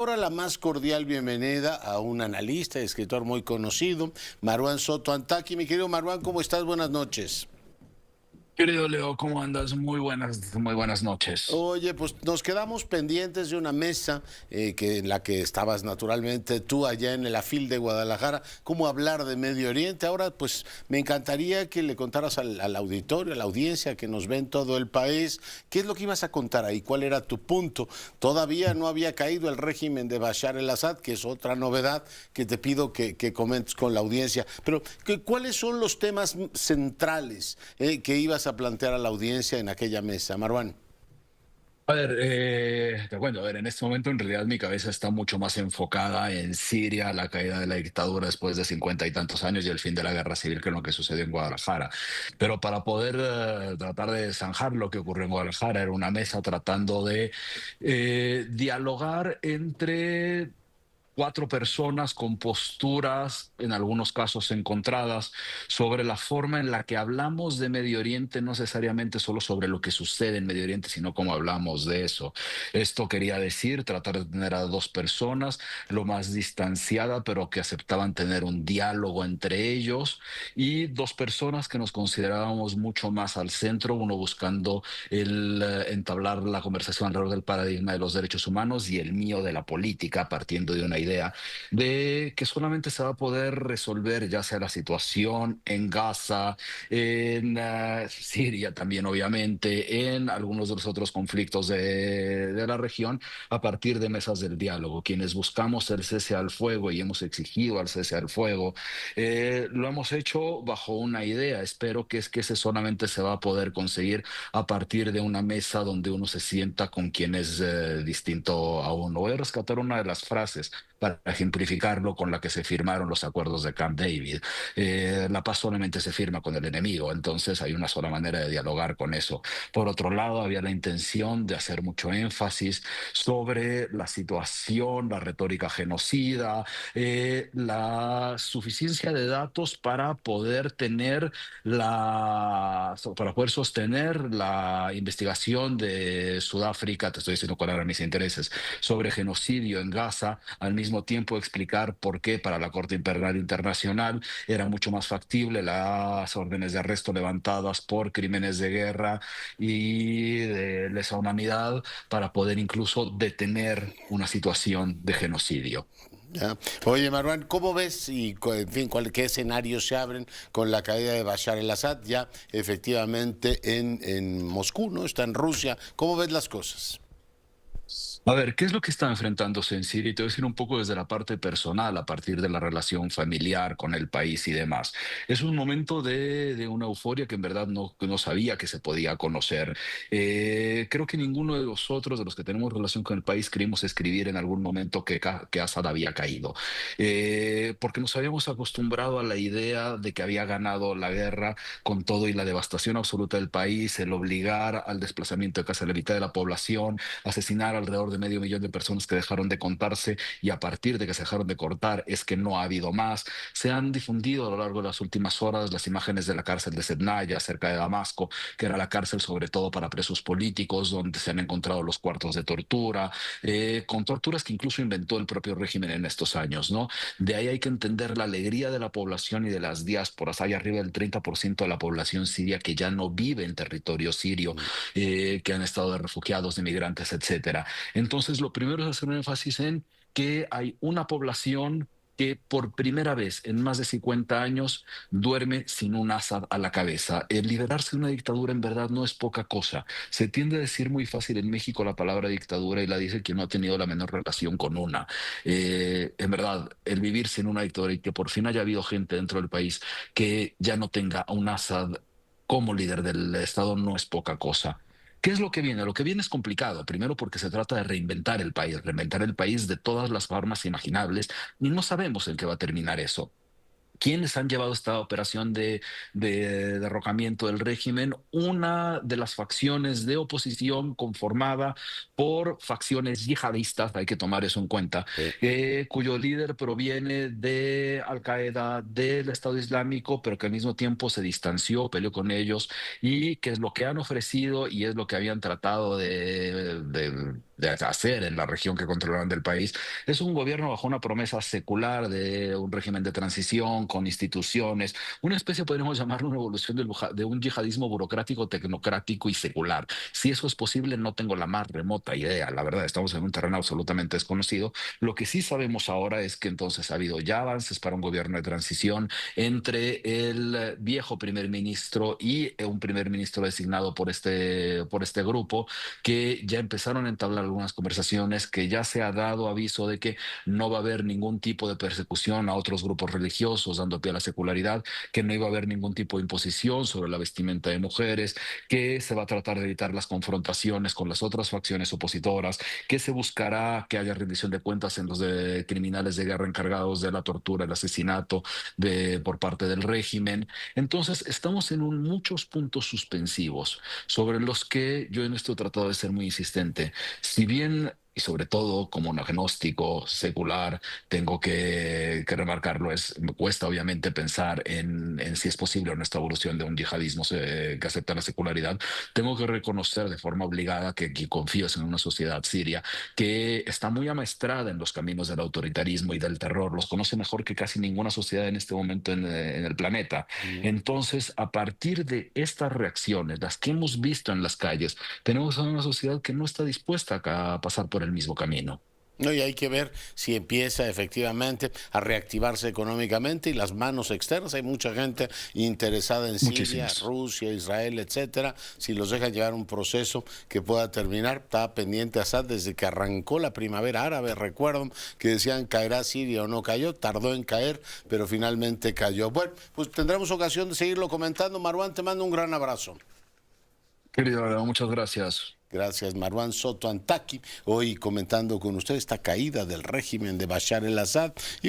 Ahora la más cordial bienvenida a un analista, escritor muy conocido, Marwan Soto Antaki. Mi querido Marwan, ¿cómo estás? Buenas noches. Querido Leo, ¿cómo andas? Muy buenas noches. Oye, pues nos quedamos pendientes de una mesa en la que estabas naturalmente tú allá en el AFIL de Guadalajara, cómo hablar de Medio Oriente. Ahora, pues me encantaría que le contaras al auditorio, a la audiencia que nos ve en todo el país, qué es lo que ibas a contar ahí, cuál era tu punto. Todavía no había caído el régimen de Bashar el-Assad, que es otra novedad que te pido que comentes con la audiencia. Pero, ¿cuáles son los temas centrales que ibas a plantear a la audiencia en aquella mesa, Marwan? A ver, te cuento, a ver, en este momento en realidad mi cabeza está mucho más enfocada en Siria, la caída de la dictadura después de 50 y tantos años y el fin de la guerra civil, que es lo que sucedió en Guadalajara. Pero para poder tratar de zanjar lo que ocurrió en Guadalajara, era una mesa tratando de dialogar entre cuatro personas con posturas, en algunos casos encontradas, sobre la forma en la que hablamos de Medio Oriente, no necesariamente solo sobre lo que sucede en Medio Oriente, sino cómo hablamos de eso. Esto quería decir tratar de tener a dos personas lo más distanciada, pero que aceptaban tener un diálogo entre ellos, y dos personas que nos considerábamos mucho más al centro, uno buscando entablar la conversación alrededor del paradigma de los derechos humanos y el mío de la política, partiendo de una idea de que solamente se va a poder resolver ya sea la situación en Gaza, en Siria también obviamente, en algunos de los otros conflictos de la región, a partir de mesas del diálogo. Quienes buscamos el cese al fuego y hemos exigido el cese al fuego, lo hemos hecho bajo una idea, espero que es que ese solamente se va a poder conseguir a partir de una mesa donde uno se sienta con quien es distinto a uno. Voy a rescatar una de las frases para ejemplificarlo con la que se firmaron los acuerdos de Camp David. La paz solamente se firma con el enemigo, entonces hay una sola manera de dialogar con eso. Por otro lado, había la intención de hacer mucho énfasis sobre la situación, la retórica genocida, la suficiencia de datos para poder tener para poder sostener la investigación de Sudáfrica, te estoy diciendo cuáles eran mis intereses, sobre genocidio en Gaza, al mismo tiempo explicar por qué para la Corte Penal Internacional era mucho más factible las órdenes de arresto levantadas por crímenes de guerra y de lesa humanidad para poder incluso detener una situación de genocidio. ¿Ya? Oye, Marwan, ¿cómo ves y, en fin, qué escenarios se abren con la caída de Bashar el-Assad ya efectivamente en Moscú, ¿no? Está en Rusia. ¿Cómo ves las cosas? A ver, ¿qué es lo que está enfrentándose en Siria? Y te voy a decir un poco desde la parte personal, a partir de la relación familiar con el país y demás. Es un momento de una euforia que en verdad no sabía que se podía conocer. Creo que ninguno de nosotros, de los que tenemos relación con el país, creímos escribir en algún momento que Assad había caído. Porque nos habíamos acostumbrado a la idea de que había ganado la guerra con todo y la devastación absoluta del país, el obligar al desplazamiento de casi la mitad de la población, asesinar alrededor de medio millón de personas que dejaron de contarse, y a partir de que se dejaron de cortar es que no ha habido más. Se han difundido a lo largo de las últimas horas las imágenes de la cárcel de Sednaya, cerca de Damasco, que era la cárcel sobre todo para presos políticos, donde se han encontrado los cuartos de tortura, con torturas que incluso inventó el propio régimen en estos años, ¿no? De ahí hay que entender la alegría de la población y de las diásporas. Hay arriba del 30% de la población siria que ya no vive en territorio sirio, que han estado de refugiados, de migrantes, etcétera. Entonces, lo primero es hacer un énfasis en que hay una población que por primera vez en más de 50 años duerme sin un Assad a la cabeza. El liberarse de una dictadura en verdad no es poca cosa. Se tiende a decir muy fácil en México la palabra dictadura y la dice quien no ha tenido la menor relación con una. En verdad, el vivir sin una dictadura y que por fin haya habido gente dentro del país que ya no tenga a un Assad como líder del Estado no es poca cosa. ¿Qué es lo que viene? Lo que viene es complicado, primero porque se trata de reinventar el país de todas las formas imaginables, y no sabemos en qué va a terminar eso. ¿Quiénes han llevado esta operación de derrocamiento del régimen? Una de las facciones de oposición conformada por facciones yihadistas, hay que tomar eso en cuenta, Sí. cuyo líder proviene de Al Qaeda, del Estado Islámico, pero que al mismo tiempo se distanció, peleó con ellos, y que es lo que han ofrecido y es lo que habían tratado de hacer en la región que controlan del país, es un gobierno bajo una promesa secular de un régimen de transición con instituciones, una especie, podríamos llamarlo, una evolución de un yihadismo burocrático, tecnocrático y secular. Si eso es posible, no tengo la más remota idea. La verdad, estamos en un terreno absolutamente desconocido. Lo que sí sabemos ahora es que entonces ha habido ya avances para un gobierno de transición entre el viejo primer ministro y un primer ministro designado por este grupo, que ya empezaron a entablar algunas conversaciones, que ya se ha dado aviso de que no va a haber ningún tipo de persecución a otros grupos religiosos, dando pie a la secularidad, que no iba a haber ningún tipo de imposición sobre la vestimenta de mujeres, que se va a tratar de evitar las confrontaciones con las otras facciones opositoras, que se buscará que haya rendición de cuentas en los criminales de guerra encargados de la tortura, el asesinato por parte del régimen. Entonces, estamos en muchos puntos suspensivos sobre los que yo en esto he tratado de ser muy insistente. Si bien, y sobre todo como un agnóstico secular, tengo que remarcarlo, me cuesta obviamente pensar en si es posible o no esta evolución de un yihadismo que acepta la secularidad. Tengo que reconocer de forma obligada que confío en una sociedad siria que está muy amaestrada en los caminos del autoritarismo y del terror, los conoce mejor que casi ninguna sociedad en este momento en el planeta. Mm. Entonces, a partir de estas reacciones, las que hemos visto en las calles, tenemos a una sociedad que no está dispuesta a pasar por el mismo camino. No, y hay que ver si empieza efectivamente a reactivarse económicamente y las manos externas. Hay mucha gente interesada en Siria, Muchísimas. Rusia, Israel, etcétera. Si los dejan llevar un proceso que pueda terminar, estaba pendiente Assad desde que arrancó la primavera árabe. Recuerdo que decían caerá Siria o no cayó, tardó en caer, pero finalmente cayó. Bueno, pues tendremos ocasión de seguirlo comentando. Marwan, te mando un gran abrazo. Querido, muchas gracias. Gracias, Marwan Soto Antaki, hoy comentando con usted esta caída del régimen de Bashar el-Assad. Y bueno,